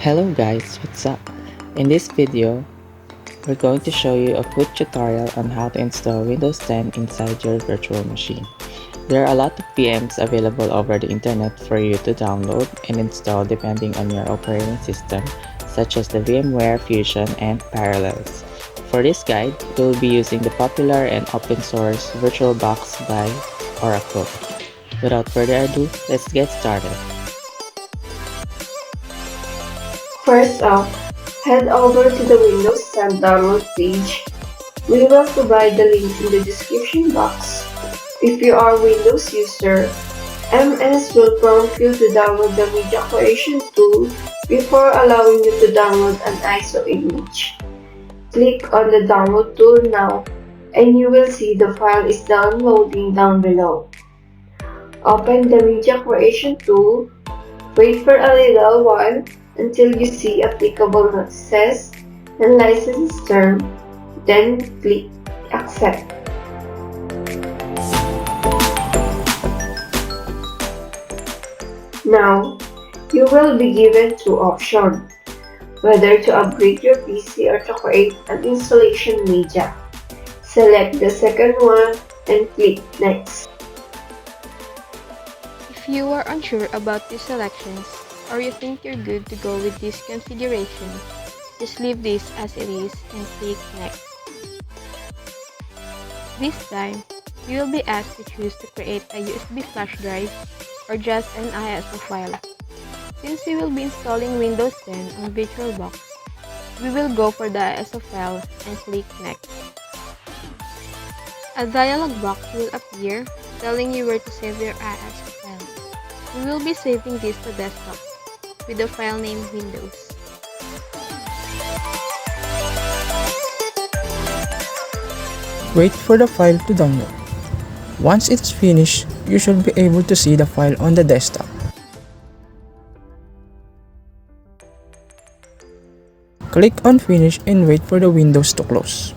Hello guys, what's up? In this video, we're going to show you a quick tutorial on how to install Windows 10 inside your virtual machine. There are a lot of VMs available over the internet for you to download and install depending on your operating system, such as the VMware Fusion and Parallels. For this guide, we'll be using the popular and open source VirtualBox by Oracle. Without further ado, let's get started. First off, head over to the Windows 10 download page. We will provide the link in the description box. If you are a Windows user, MS will prompt you to download the media creation tool before allowing you to download an ISO image. Click on the download tool now and you will see the file is downloading down below. Open the media creation tool, wait for a little while until you see applicable notices and license term, then click Accept. Now, you will be given two options, whether to upgrade your PC or to create an installation media. Select the second one and click Next. If you are unsure about these selections, or you think you're good to go with this configuration, just leave this as it is and click Next. This time, you will be asked to choose to create a USB flash drive or just an ISO file. Since we will be installing Windows 10 on VirtualBox, we will go for the ISO file and click Next. A dialog box will appear telling you where to save your ISO file. We will be saving this to desktop with the file name Windows. Wait for the file to download. Once it's finished, you should be able to see the file on the desktop. Click on Finish and wait for the windows to close.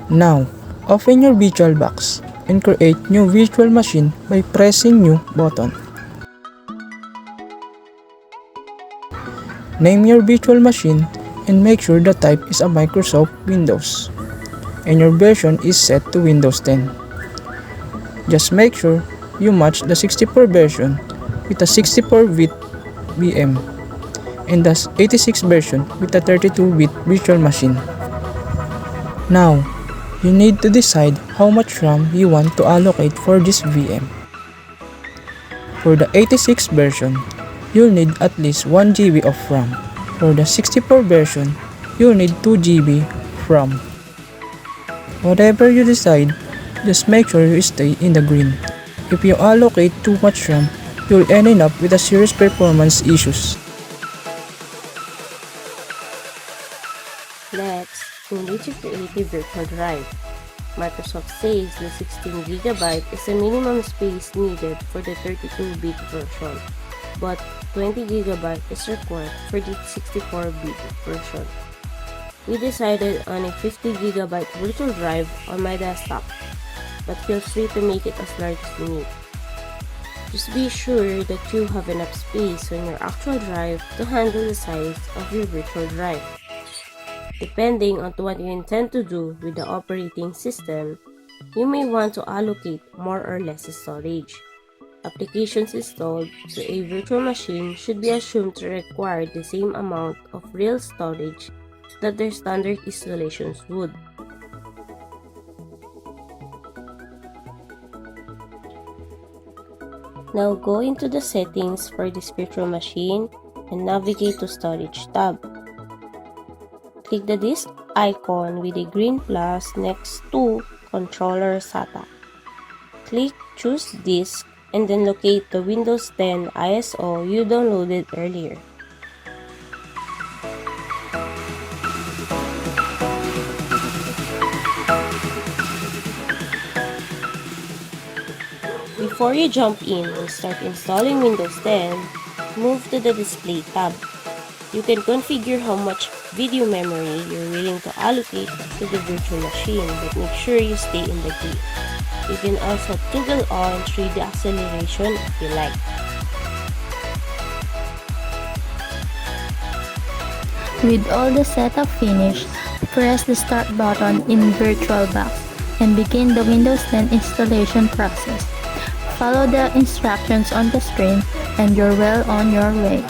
Now, open your VirtualBox and create new virtual machine by pressing New button. Name your virtual machine and make sure the type is a Microsoft Windows and your version is set to Windows 10. Just make sure you match the 64 version with a 64-bit VM and the 86 version with a 32-bit virtual machine. Now, you need to decide how much RAM you want to allocate for this VM. For the 86 version, you'll need at least 1 GB of RAM. For the 64 version, you'll need 2 GB of RAM. Whatever you decide, just make sure you stay in the green. If you allocate too much RAM, you'll end up with a serious performance issues. Next, we need to create a virtual drive. Microsoft says the 16GB is the minimum space needed for the 32-bit version, but 20GB is required for the 64-bit version. We decided on a 50GB virtual drive on my desktop, but feel free to make it as large as you need. Just be sure that you have enough space on your actual drive to handle the size of your virtual drive. Depending on what you intend to do with the operating system, you may want to allocate more or less storage. Applications installed to a virtual machine should be assumed to require the same amount of real storage that their standard installations would. Now go into the settings for this virtual machine and navigate to Storage tab. Click the disk icon with a green plus next to Controller SATA. Click Choose Disk and then locate the Windows 10 ISO you downloaded earlier. Before you jump in and start installing Windows 10, move to the Display tab. You can configure how much video memory you're willing to allocate to the virtual machine, but make sure you stay in the grid. You can also toggle on 3D acceleration if you like. With all the setup finished, press the Start button in VirtualBox and begin the Windows 10 installation process. Follow the instructions on the screen and you're well on your way.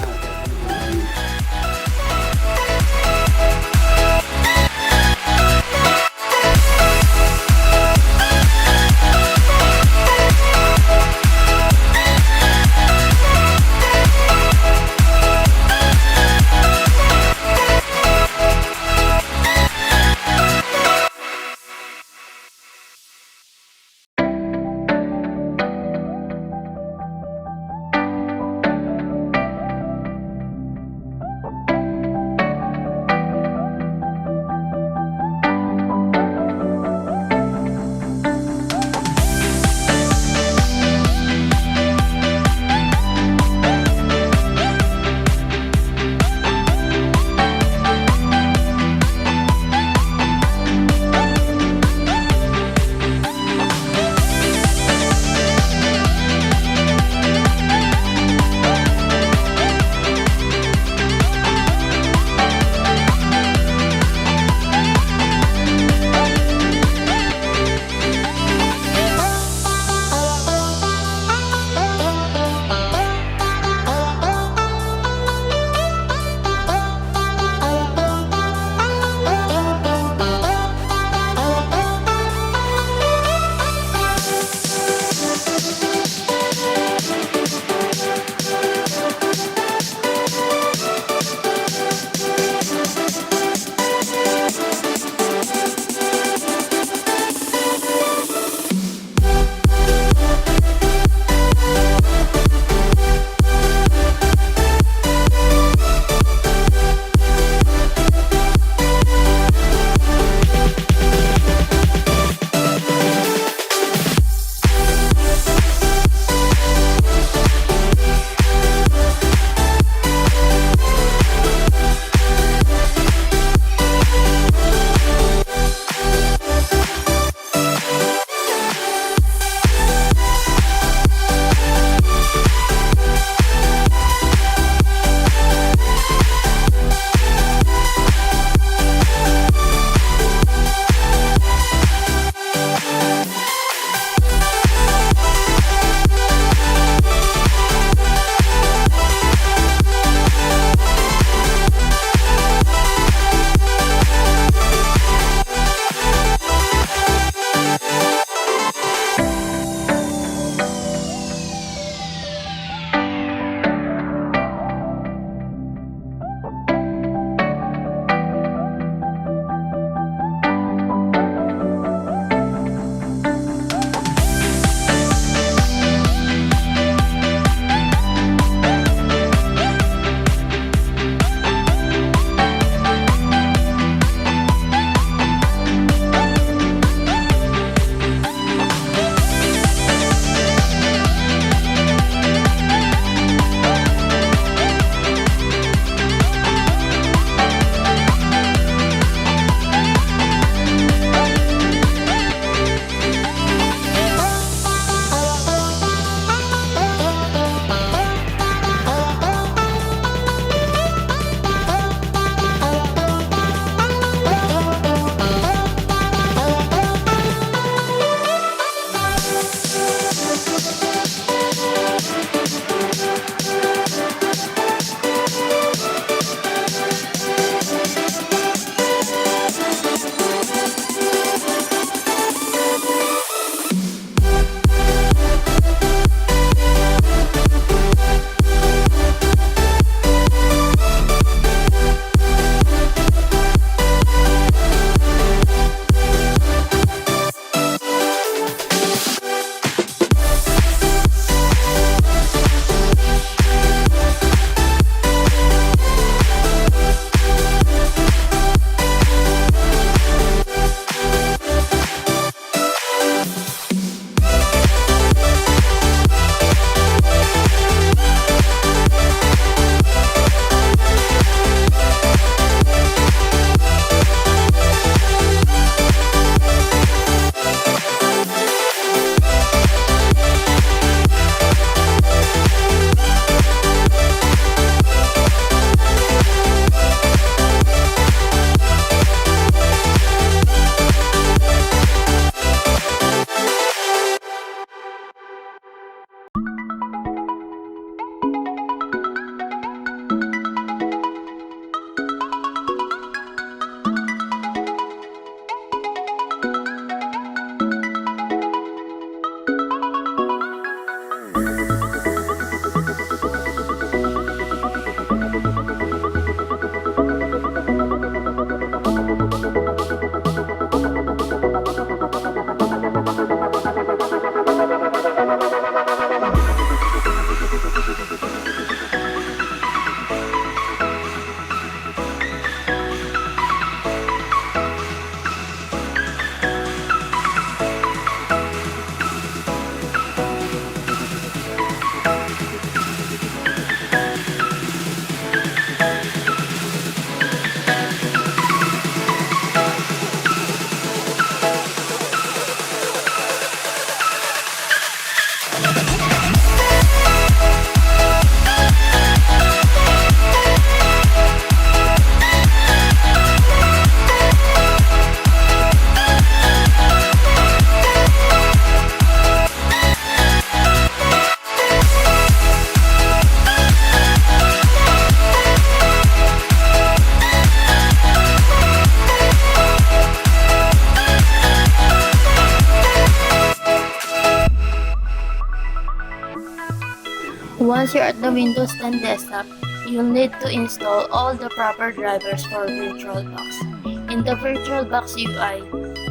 Once you're at the Windows 10 desktop, you'll need to install all the proper drivers for VirtualBox. In the VirtualBox UI,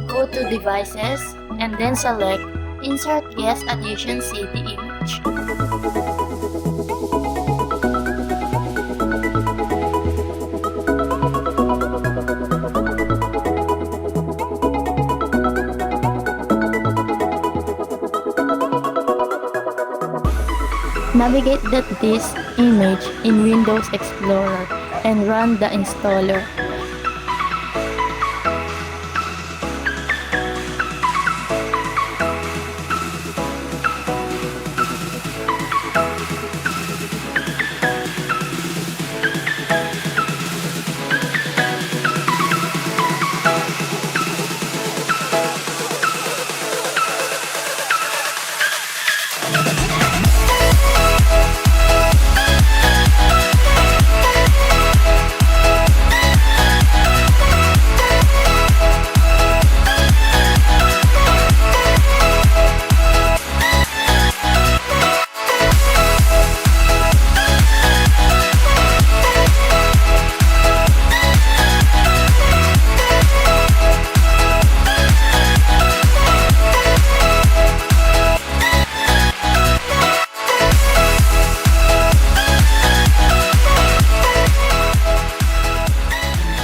go to Devices and then select Insert Guest Addition CD Image. Navigate this image in Windows Explorer and run the installer.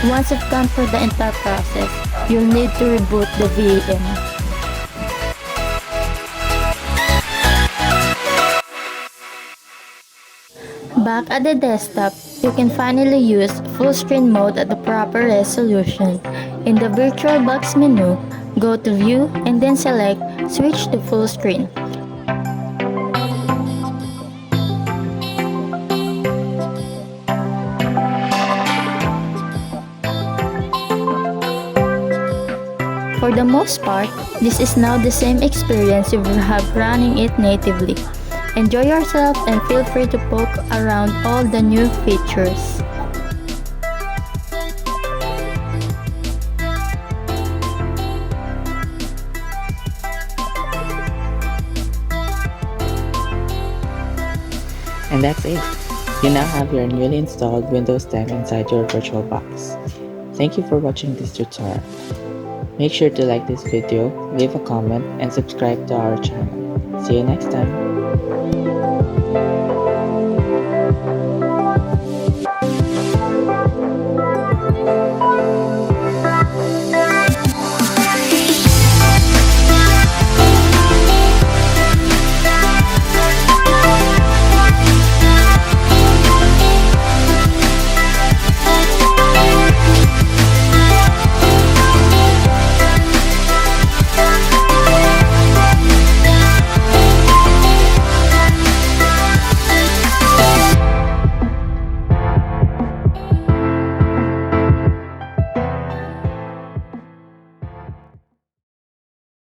Once you've done for the entire process, you'll need to reboot the VM. Back at the desktop, you can finally use full screen mode at the proper resolution. In the VirtualBox menu, go to View and then select Switch to full screen. For the most part, this is now the same experience you will have running it natively. Enjoy yourself and feel free to poke around all the new features. And that's it. You now have your newly installed Windows 10 inside your VirtualBox. Thank you for watching this tutorial. Make sure to like this video, leave a comment, and subscribe to our channel. See you next time.